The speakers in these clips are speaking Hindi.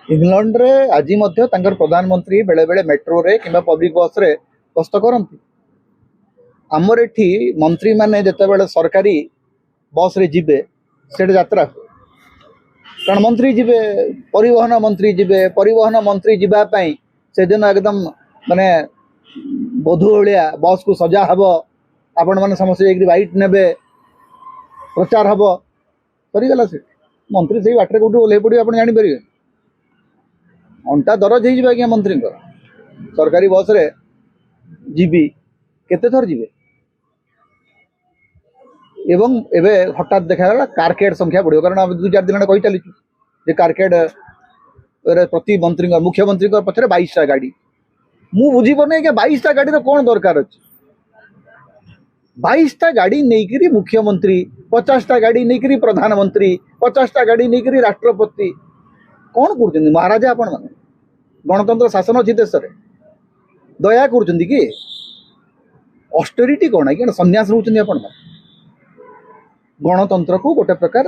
इंग्लैंड रे आज प्रधानमंत्री बेले बेले मेट्रो रे कि पब्लिक बस रे गस्त करती। आमर एठी मंत्री माने जिते सरकारी बस रे जिबे से यात्रा कारण मंत्री जिबे परिवहन मंत्री जीवाई से दिन एकदम माने बधु भाया बस को सजा हब आपण मैंने समस्त व्हाइट नेबे प्रचार हम सरीगला से मंत्री से बाटर कौट ओल्हे पड़े आप जापर अंटा दरज हो आज्ञा मंत्री सरकारी बस रे जीबी केते थर जीवे एवं एबे हठात देखा कारकेड संख्या बढ़िया कारण दु चार दिन कही चली कारकेड प्रति मंत्री मुख्यमंत्री पचर 22टा गाड़ी मु बुझीपनी कि 22टा गाड़ी कौन दरकार अच्छे 22टा गाड़ी नहीं मुख्यमंत्री 50टा गाड़ी नहीं प्रधानमंत्री 50टा गाड़ी नहीं राष्ट्रपति कौन कर महाराजा आपण मैंने गणतंत्र शासन अच्छी देश में दया कर कि ऑस्टेरिटी कौन है कि सन्यास रोचंदी आपण गणतंत्र को गोटे प्रकार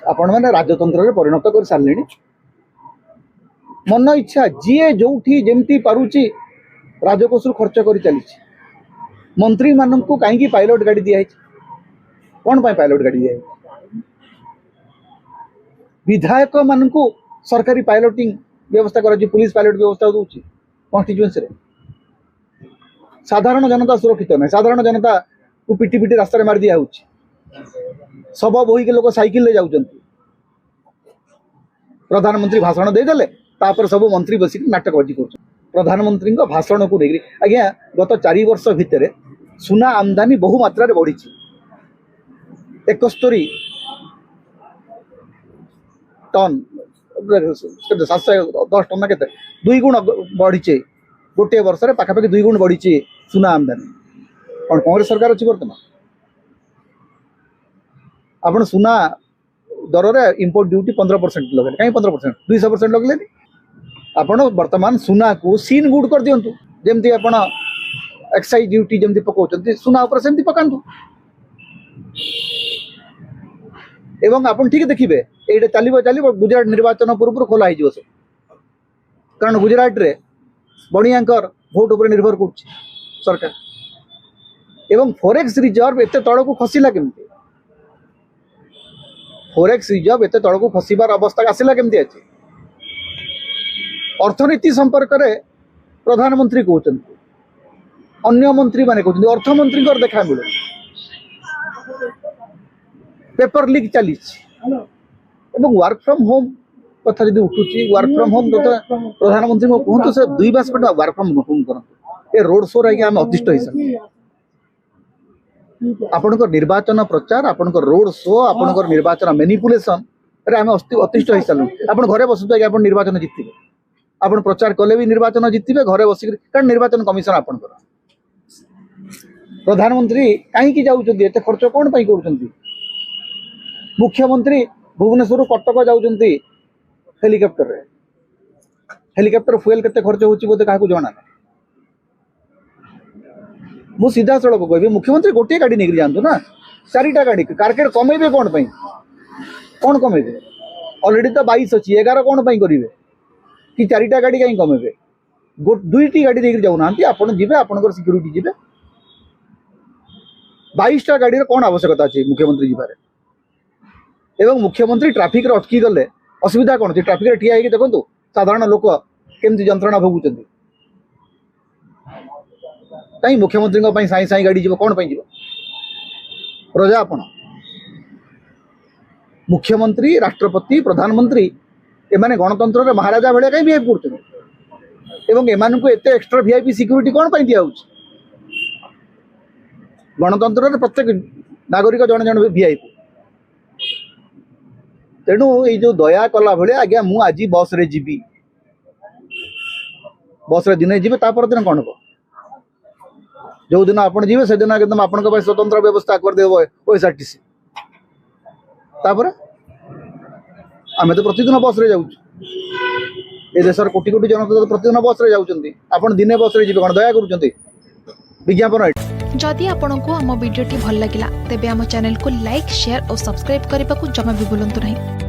आपण मैंने राजतंत्र में परिणत कर सारे मन इच्छा जीए जो जमती पारुची राजकोष खर्च कर चली मंत्री मान को कहीं पायलट गाड़ी दिखाई कौन पायलट गाड़ी दिखाई विधायक मान को सरकारी पायलटिंग व्यवस्था कर पुलिस पायलट व्यवस्था दूसरी कन्स्टिट्यूएंसी साधारण जनता सुरक्षित नहीं साधारण जनता को पिटी पिटी रास्ता मार दिया सब बोही के लोग साइकिल ले जाऊँ प्रधानमंत्री भाषण देदेले तापर सब मंत्री बसिक नाटकबाजी कर प्रधानमंत्री भाषण को लेकर आज्ञा गत 4 वर्ष भितर सुना आमदानी बहु मात्रा बढ़ी 71 टन 710 टन के 2 गुण बढ़ी गोटे वर्ष में पाखापाखि 2 गुण बढ़ी सुना आमदानी कौन कांग्रेस सरकार अच्छी बर्तमान आप सुना दर में इंपोर्ट ड्यूटी 15% लगे कहीं 15% 200% लगले आपण वर्तमान सुना को सीन गुड कर दिंतु जमती आप एक्साइज ड्यूटी जमती पकाउछंती सुना ऊपर सेमती पकांतु एवं आपण ठीक देखिए ये चलो गुजरात निर्वाचन पूर्व खोला हो सब कारण गुजरात रे बणियांकर भोट उपर निर्भर कर सरकार एवं फॉरेक्स रिजर्व एत तल को खसला केमती फॉरेक्स रिजर्व एत तल को खसबार अवस्था आसला केमती अच्छे अर्थनीति संपर्क में प्रधानमंत्री कहते अन्य मंत्री माने कहते अर्थमंत्री देखा मिले पेपर लीक चली वर्क फ्रॉम होम कथा जी उठुची वर्क फ्रॉम होम कथा प्रधानमंत्री को कहतु से 2 मास पे वर्क फ्रॉम होम करते ये रोड शो रही आम अतिष्ठ हो आपण निर्वाचन प्रचार आपण रोड शो आपण निर्वाचन मैनिपुलेशन आम अतिष्ठ हो सारू आप घरे बसुचे आप निर्वाचन जीतबे आप प्रचार कले भी निर्वाचन जीतबे घरे बसिक कारण निर्वाचन कमिशन आपण प्रधानमंत्री कहीं जाऊँच खर्च कौन कर मुख्यमंत्री भुवनेश्वर कटक जाऊँच हेलिकॉप्टर फुएल केते खर्च होची बोते काहा को जाना मु सीधा सड़क कह मुख्यमंत्री गोटे गाड़ी नहीं जातु ना 4टा गाड़ी कारकेड कमेबे कौन कमेबे ऑलरेडी तो 22 अच्छी 11 कौन करेंगे कि 4टा गाड़ी कहीं कमेबे 2टी गाड़ी नहीं जाऊना आपड़ जी आप सिक्यूरीटी जी 22टा गाड़ी कौन आवश्यकता अच्छे मुख्यमंत्री जीवार एवं मुख्यमंत्री ट्राफिक रे अटकी गले असुविधा कौन अच्छे ट्राफिक रे ठिया होगी देखो साधारण लोक केमती जंत्रणा भोगुंट कहीं मुख्यमंत्री साई साई गाड़ी जीव कौन जीव प्रजा आपण मुख्यमंत्री राष्ट्रपति प्रधानमंत्री एमाने गणतंत्र रे महाराजा भाया कहीं बिहेव कर एमान को एते एक्स्ट्रा वीआईपी सिक्यूरीटी कौन दिया गणतंत्र रे प्रत्येक नागरिक जन जन वीआईपी तेणु ये जो दया कला भाई आज्ञा मु आज बस रे जीवी बस रे दिने जीवे तापर दिन कौन हम जो दिन आप जी से दिन एकदम आप स्वतंत्र व्यवस्था कर देव ओएसआरटीसी तापर आम तो प्रतिदिन बस रे जाऊँ ये देशर कोटी कोटी जनता तो प्रतिदिन बस रे जाऊँच आप दिने बस रे जी कौन दया कर विज्ञापन जदि आपंक आम भिडी भल लगा तेब आम चैनल को लाइक शेयर और सब्सक्राइब करने को जमा भी भूलु नहीं।